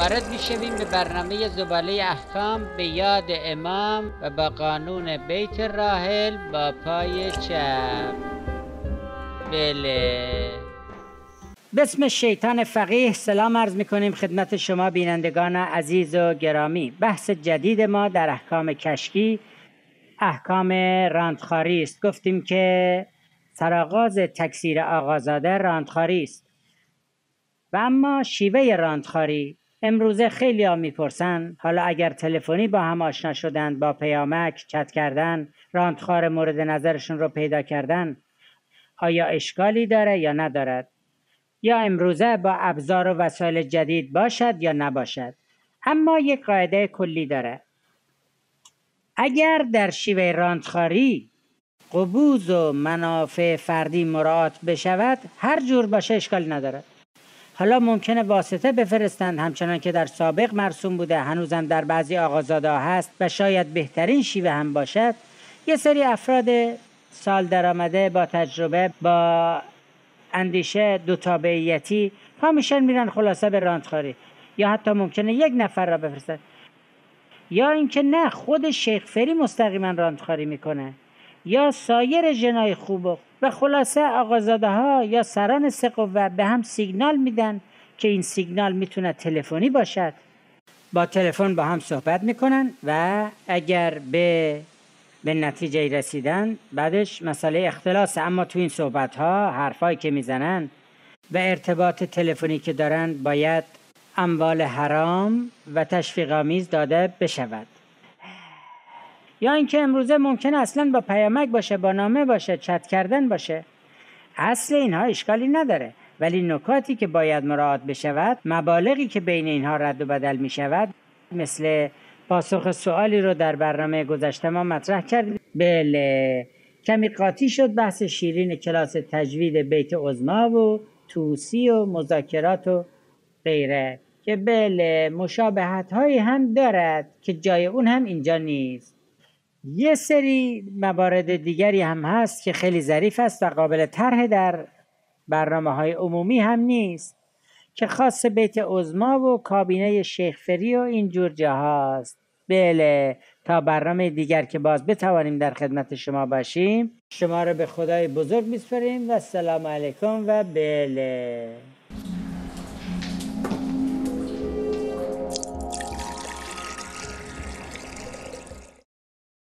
وارد میشویم به برنامه زباله احکام به یاد امام و با قانون بیت راحل با پای چپ. بله. بسم شیطان فقیه. سلام عرض میکنیم خدمت شما بینندگان عزیز و گرامی. بحث جدید ما در احکام کشکی احکام راندخاری است. گفتیم که سرآغاز تکثیر آقازاده راندخاری است و اما شیوه راندخاری امروزه خیلی ها میپرسن، حالا اگر تلفنی با هم آشنا شدند، با پیامک چت کردن، راندخار مورد نظرشون رو پیدا کردن، آیا اشکالی داره یا ندارد؟ یا امروزه با ابزار و وسایل جدید باشد یا نباشد؟ اما یک قاعده کلی داره. اگر در شیوه راندخاری قبوض و منافع فردی مراعات بشود، هر جور باشه اشکال نداره. حالا ممکنه واسطه بفرستند، همچنان که در سابق مرسوم بوده، هنوزم در بعضی آقازاده هست و شاید بهترین شیوه هم باشد. یه سری افراد سال درآمده با تجربه، با اندیشه دو تابعیتی پا میشن میرن خلاصه به راندخاری، یا حتی ممکنه یک نفر را بفرستن، یا اینکه نه خود شیخ فری مستقیما راندخاری میکنه، یا سایر جنای خوب و خلاصه آقازاده ها یا سران سه قوه به هم سیگنال میدن که این سیگنال میتونه تلفنی باشد. با تلفن با هم صحبت میکنن و اگر به نتیجه رسیدن، بعدش مسئله اختلاس. اما تو این صحبت ها حرفایی که میزنن و ارتباط تلفنی که دارن باید اموال حرام و تشویق آمیز داده بشود. یا اینکه امروزه ممکنه اصلا با پیامک باشه، با نامه باشه، چت کردن باشه. اصل اینها اشکالی نداره، ولی نکاتی که باید مراعات بشود، مبالغی که بین اینها رد و بدل می شود، مثل پاسخ سوالی رو در برنامه گذشته ما مطرح کردیم. بله، کمی قاطی شد بحث شیرین کلاس تجوید بیت عظما و توسی و مذاکرات و غیره که بله مشابهت هایی هم دارد که جای اون هم اینجا نیست. یه سری موارد دیگری هم هست که خیلی ظریف است و قابل طرح در برنامه های عمومی هم نیست، که خاص بیت عظما و کابینه شیخ فری و اینجور جاهاست. بله، تا برنامه دیگر که باز بتوانیم در خدمت شما باشیم، شما رو به خدای بزرگ میسپاریم و السلام علیکم و بله.